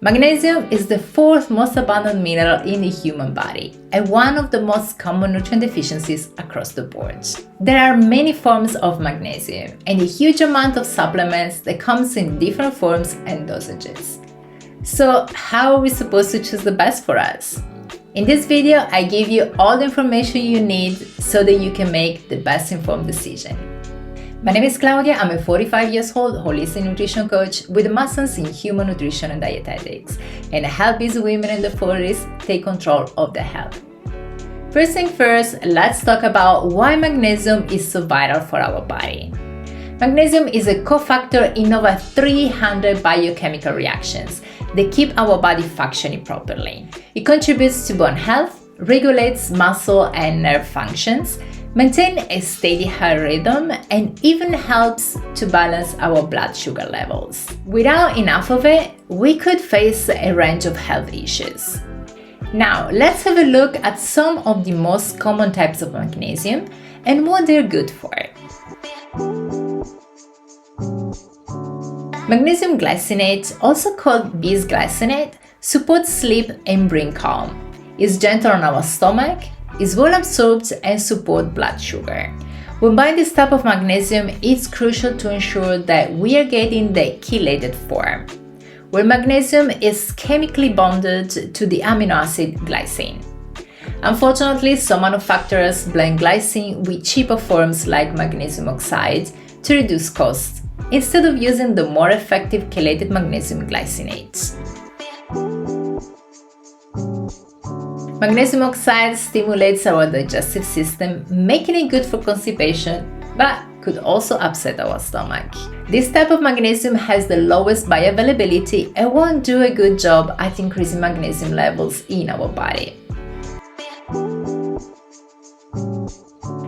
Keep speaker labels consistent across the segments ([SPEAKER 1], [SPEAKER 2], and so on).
[SPEAKER 1] Magnesium is the fourth most abundant mineral in the human body and one of the most common nutrient deficiencies across the board. There are many forms of magnesium and a huge amount of supplements that comes in different forms and dosages. So how are we supposed to choose the best for us? In this video, I give you all the information you need so that you can make the best informed decision. My name is Claudia, I'm a 45 years old holistic nutrition coach with a master's in human nutrition and dietetics, and I help busy women in the 40s take control of their health. First thing first, let's talk about why magnesium is so vital for our body. Magnesium is a cofactor in over 300 biochemical reactions that keep our body functioning properly. It contributes to bone health, regulates muscle and nerve functions, maintain a steady heart rhythm, and even helps to balance our blood sugar levels. Without enough of it, we could face a range of health issues. Now, let's have a look at some of the most common types of magnesium and what they're good for. Magnesium glycinate, also called bisglycinate, supports sleep and brain calm. It's gentle on our stomach, is well absorbed and support blood sugar. When buying this type of magnesium, it's crucial to ensure that we are getting the chelated form, where magnesium is chemically bonded to the amino acid glycine. Unfortunately, some manufacturers blend glycine with cheaper forms like magnesium oxide to reduce costs, instead of using the more effective chelated magnesium glycinate. Magnesium oxide stimulates our digestive system, making it good for constipation, but could also upset our stomach. This type of magnesium has the lowest bioavailability and won't do a good job at increasing magnesium levels in our body.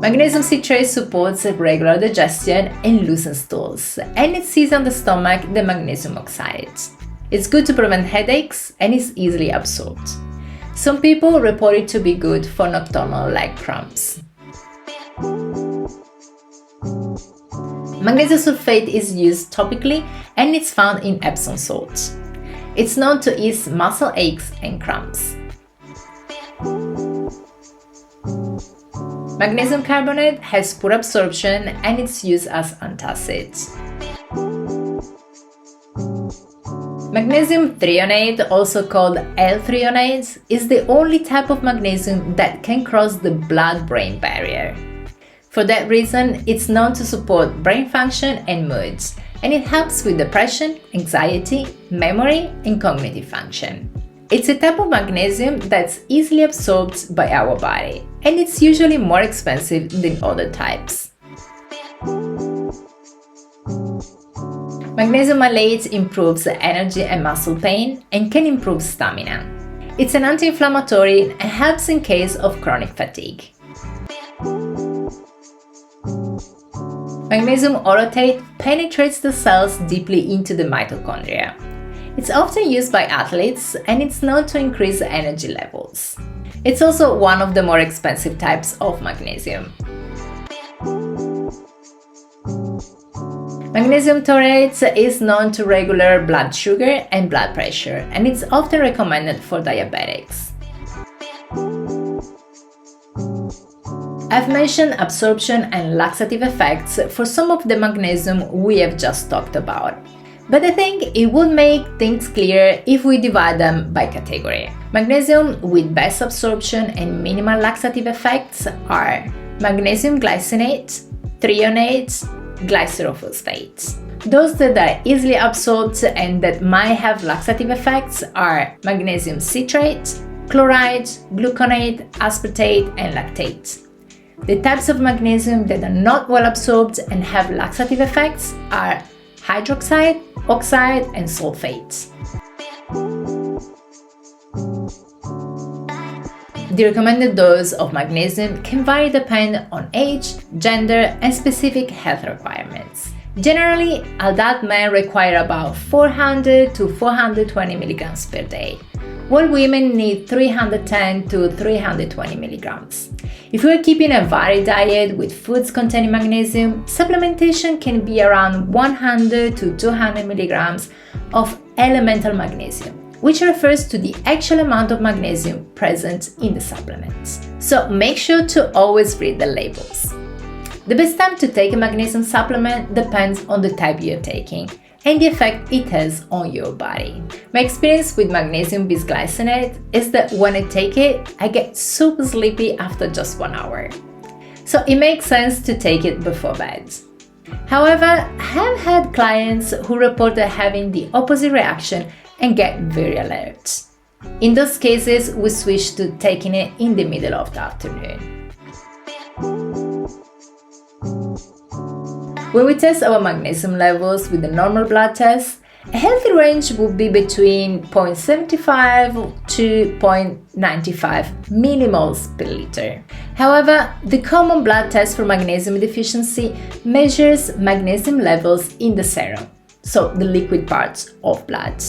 [SPEAKER 1] Magnesium citrate supports regular digestion and loosens stools, and it sees on the stomach the magnesium oxide. It's good to prevent headaches and is easily absorbed. Some people report it to be good for nocturnal leg cramps. Magnesium sulfate is used topically and it's found in Epsom salts. It's known to ease muscle aches and cramps. Magnesium carbonate has poor absorption and it's used as antacid. Magnesium threonate, also called L-threonate, is the only type of magnesium that can cross the blood-brain barrier. For that reason, it's known to support brain function and moods, and it helps with depression, anxiety, memory, and cognitive function. It's a type of magnesium that's easily absorbed by our body, and it's usually more expensive than other types. Magnesium malate improves energy and muscle pain and can improve stamina. It's an anti-inflammatory and helps in case of chronic fatigue. Magnesium orotate penetrates the cells deeply into the mitochondria. It's often used by athletes and it's known to increase energy levels. It's also one of the more expensive types of magnesium. Magnesium taurate is known to regulate blood sugar and blood pressure, and it's often recommended for diabetics. I've mentioned absorption and laxative effects for some of the magnesium we have just talked about, but I think it would make things clearer if we divide them by category. Magnesium with best absorption and minimal laxative effects are magnesium glycinate, threonate, glycerophosphate. Those that are easily absorbed and that might have laxative effects are magnesium citrate, chloride, gluconate, aspartate, and lactate. The types of magnesium that are not well absorbed and have laxative effects are hydroxide, oxide, and sulfate. The recommended dose of magnesium can vary depending on age, gender, and specific health requirements. Generally, adult men require about 400 to 420 milligrams per day, while women need 310 to 320 milligrams. If you are keeping a varied diet with foods containing magnesium, supplementation can be around 100 to 200 milligrams of elemental magnesium, which refers to the actual amount of magnesium present in the supplements. So make sure to always read the labels. The best time to take a magnesium supplement depends on the type you're taking and the effect it has on your body. My experience with magnesium bisglycinate is that when I take it, I get super sleepy after just 1 hour. So it makes sense to take it before bed. However, I have had clients who reported having the opposite reaction and get very alert. In those cases, we switch to taking it in the middle of the afternoon. When we test our magnesium levels with the normal blood test, a healthy range would be between 0.75 to 0.95 millimoles per liter. However, the common blood test for magnesium deficiency measures magnesium levels in the serum, so the liquid parts of blood.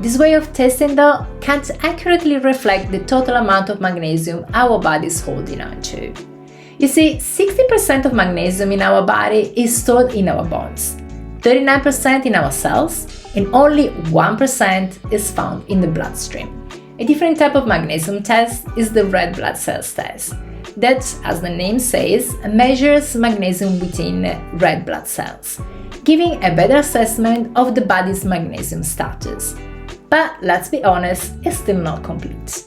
[SPEAKER 1] This way of testing, though, can't accurately reflect the total amount of magnesium our body is holding on to. You see, 60% of magnesium in our body is stored in our bones, 39% in our cells, and only 1% is found in the bloodstream. A different type of magnesium test is the red blood cells test. That, as the name says, measures magnesium within red blood cells, giving a better assessment of the body's magnesium status. But let's be honest, it's still not complete.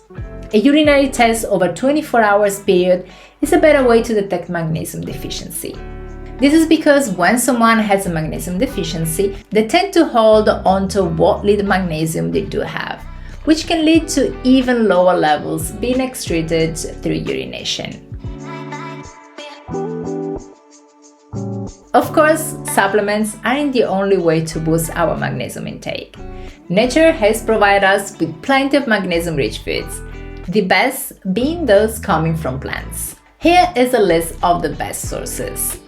[SPEAKER 1] A urinary test over 24 hours period is a better way to detect magnesium deficiency. This is because when someone has a magnesium deficiency, they tend to hold onto what little magnesium they do have, which can lead to even lower levels being excreted through urination. Of course, supplements aren't the only way to boost our magnesium intake. Nature has provided us with plenty of magnesium-rich foods, the best being those coming from plants. Here is a list of the best sources.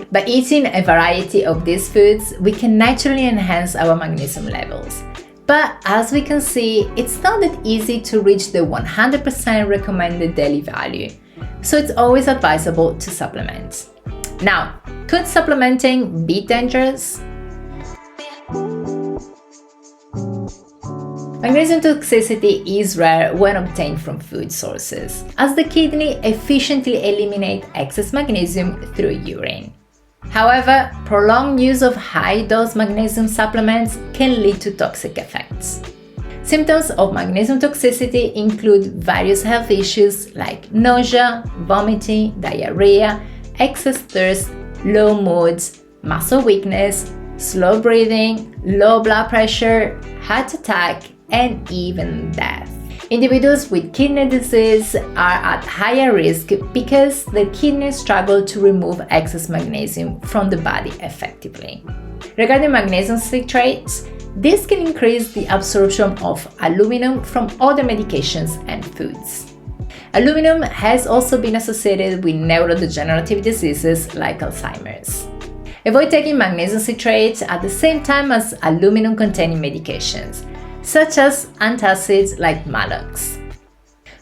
[SPEAKER 1] By eating a variety of these foods, we can naturally enhance our magnesium levels. But as we can see, it's not that easy to reach the 100% recommended daily value, so it's always advisable to supplement. Now, could supplementing be dangerous? Magnesium toxicity is rare when obtained from food sources, as the kidney efficiently eliminates excess magnesium through urine. However, prolonged use of high-dose magnesium supplements can lead to toxic effects. Symptoms of magnesium toxicity include various health issues like nausea, vomiting, diarrhea, excess thirst, low moods, muscle weakness, slow breathing, low blood pressure, heart attack, and even death. Individuals with kidney disease are at higher risk because the kidneys struggle to remove excess magnesium from the body effectively. Regarding magnesium citrates, this can increase the absorption of aluminum from other medications and foods. Aluminum has also been associated with neurodegenerative diseases like Alzheimer's. Avoid taking magnesium citrates at the same time as aluminum-containing medications, such as antacids like Maalox.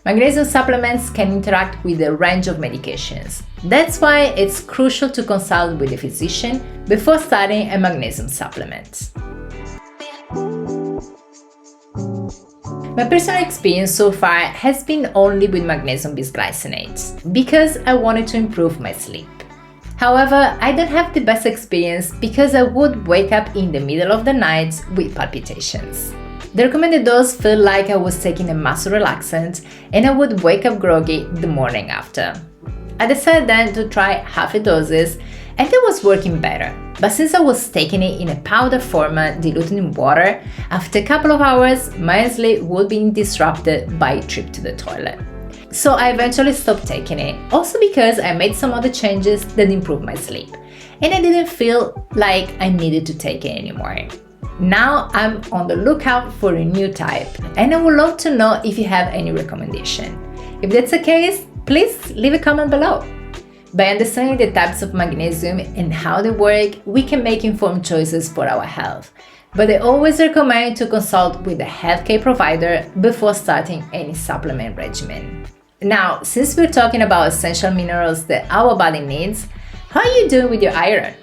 [SPEAKER 1] Magnesium supplements can interact with a range of medications. That's why it's crucial to consult with a physician before starting a magnesium supplement. My personal experience so far has been only with magnesium bisglycinate, because I wanted to improve my sleep. However, I don't have the best experience because I would wake up in the middle of the night with palpitations. The recommended dose felt like I was taking a muscle relaxant and I would wake up groggy the morning after. I decided then to try half a doses and it was working better. But since I was taking it in a powder format diluted in water, after a couple of hours my sleep would be disrupted by a trip to the toilet. So I eventually stopped taking it, also because I made some other changes that improved my sleep and I didn't feel like I needed to take it anymore. Now I'm on the lookout for a new type and I would love to know if you have any recommendation. If that's the case, Please leave a comment below. By understanding the types of magnesium and how they work, we can make informed choices for our health. But I always recommend to consult with a healthcare provider before starting any supplement regimen. Now, since we're talking about essential minerals that our body needs, how are you doing with your iron?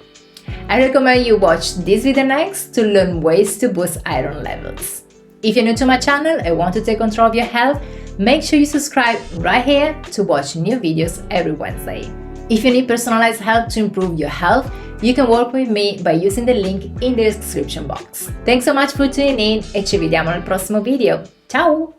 [SPEAKER 1] I recommend you watch this video next to learn ways to boost iron levels. If you're new to my channel and want to take control of your health, make sure you subscribe right here to watch new videos every Wednesday. If you need personalized help to improve your health, you can work with me by using the link in the description box. Thanks so much for tuning in e ci vediamo nel prossimo video. Ciao!